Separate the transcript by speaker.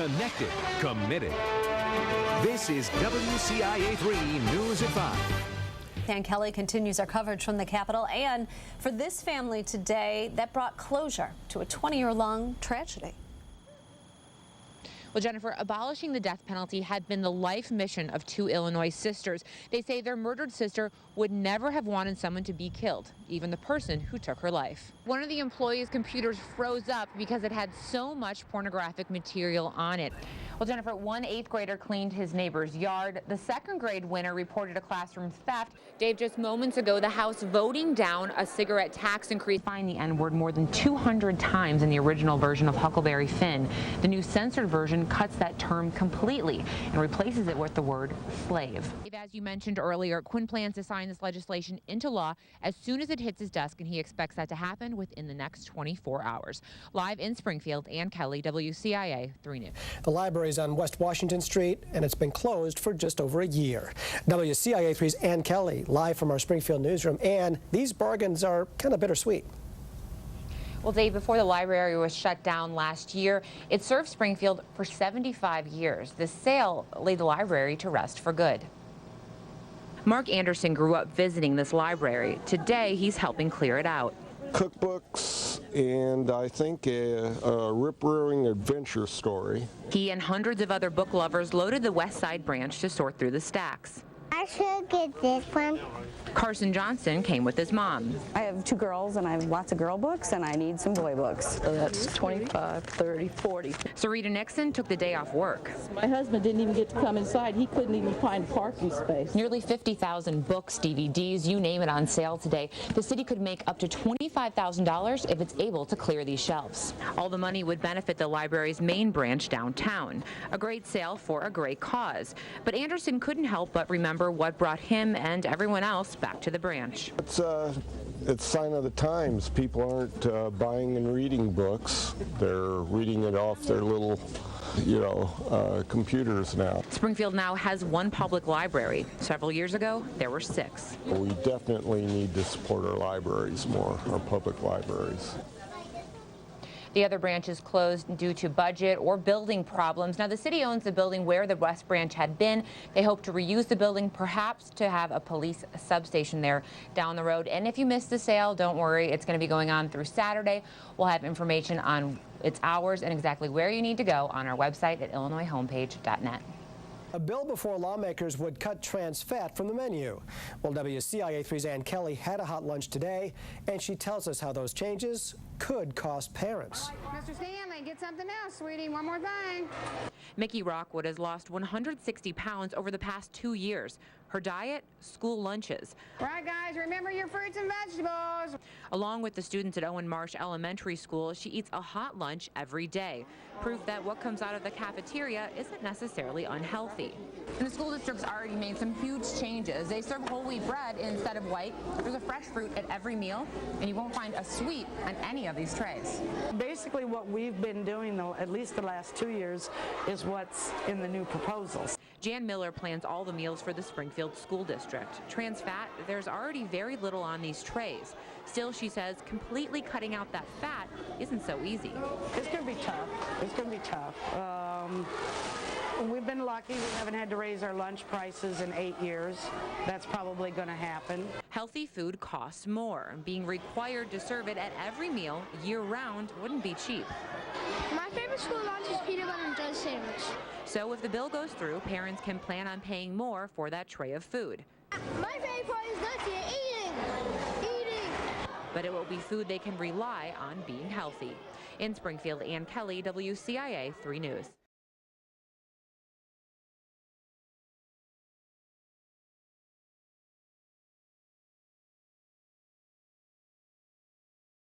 Speaker 1: Connected, committed. This is WCIA 3 News at 5.
Speaker 2: Dan Kelly continues our coverage from the Capitol, and for this family today, that brought closure to a 20-year-long tragedy.
Speaker 3: Well, Jennifer, abolishing the death penalty had been the life mission of two Illinois sisters. They say their murdered sister would never have wanted someone to be killed, even the person who took her life. One of the employees' computers froze up because it had so much pornographic material on it. Well, Jennifer, one 8th grader cleaned his neighbor's yard. The 2nd grade winner reported a classroom theft. Dave, just moments ago, the House voting down a cigarette tax increase. Find the N-word more than 200 times in the original version of Huckleberry Finn. The new censored version cuts that term completely and replaces it with the word slave. As you mentioned earlier, Quinn plans to sign this legislation into law as soon as it hits his desk, and he expects that to happen within the next 24 hours. Live in Springfield, Ann Kelly, WCIA 3 News.
Speaker 4: The library is on West Washington Street, and it's been closed for just over a year. WCIA 3's Ann Kelly, live from our Springfield newsroom. And these bargains are kind of bittersweet.
Speaker 3: Well, Dave, before the library was shut down last year, it served Springfield for 75 years. The sale laid the library to rest for good. Mark Anderson grew up visiting this library. Today, he's helping clear it out.
Speaker 5: Cookbooks and I think a rip-roaring adventure story.
Speaker 3: He and hundreds of other book lovers loaded the West Side branch to sort through the stacks.
Speaker 6: I should get this one.
Speaker 3: Carson Johnson came with his mom.
Speaker 7: I have 2 girls and I have lots of girl books and I need some boy books.
Speaker 8: So that's 25, 30, 40.
Speaker 3: Sarita Nixon took the day off work.
Speaker 8: My husband didn't even get to come inside. He couldn't even find parking space.
Speaker 3: Nearly 50,000 books, DVDs, you name it, on sale today. The city could make up to $25,000 if it's able to clear these shelves. All the money would benefit the library's main branch downtown. A great sale for a great cause. But Anderson couldn't help but remember what brought him and everyone else back to the branch.
Speaker 5: It's a sign of the times. People aren't buying and reading books. They're reading it off their little, computers now.
Speaker 3: Springfield now has 1 public library. Several years ago, there were 6.
Speaker 5: We definitely need to support our libraries more, our public libraries.
Speaker 3: The other branch is closed due to budget or building problems. Now, the city owns the building where the West Branch had been. They hope to reuse the building, perhaps to have a police substation there down the road. And if you missed the sale, don't worry. It's going to be going on through Saturday. We'll have information on its hours and exactly where you need to go on our website at illinoishomepage.net.
Speaker 4: A bill before lawmakers would cut trans fat from the menu. Well, WCIA 3's Ann Kelly had a hot lunch today, and she tells us how those changes could cost parents.
Speaker 9: Mr. Stanley, get something else, sweetie. One more thing.
Speaker 3: Mickey Rockwood has lost 160 pounds over the past 2 years. Her diet, school lunches.
Speaker 9: Right, guys, remember your fruits and vegetables.
Speaker 3: Along with the students at Owen Marsh Elementary School, she eats a hot lunch every day. Proof that what comes out of the cafeteria isn't necessarily unhealthy. And the school district's already made some huge changes. They serve whole wheat bread instead of white. There's a fresh fruit at every meal, and you won't find a sweet on any of these trays.
Speaker 10: Basically what we've been doing, though, at least the last 2 years, is what's in the new proposals.
Speaker 3: Jan Miller plans all the meals for the Springfield School District. Trans fat, there's already very little on these trays. Still, she says, completely cutting out that fat isn't so easy.
Speaker 10: It's going to be tough. It's going to be tough. We've been lucky. We haven't had to raise our lunch prices in 8 years. That's probably going to happen.
Speaker 3: Healthy food costs more. Being required to serve it at every meal year-round wouldn't be cheap.
Speaker 6: My favorite school lunch is peanut butter and jelly sandwich.
Speaker 3: So if the bill goes through, parents can plan on paying more for that tray of food.
Speaker 6: My favorite part is not eating.
Speaker 3: But it will be food they can rely on being healthy. In Springfield, Ann Kelly, WCIA 3 News.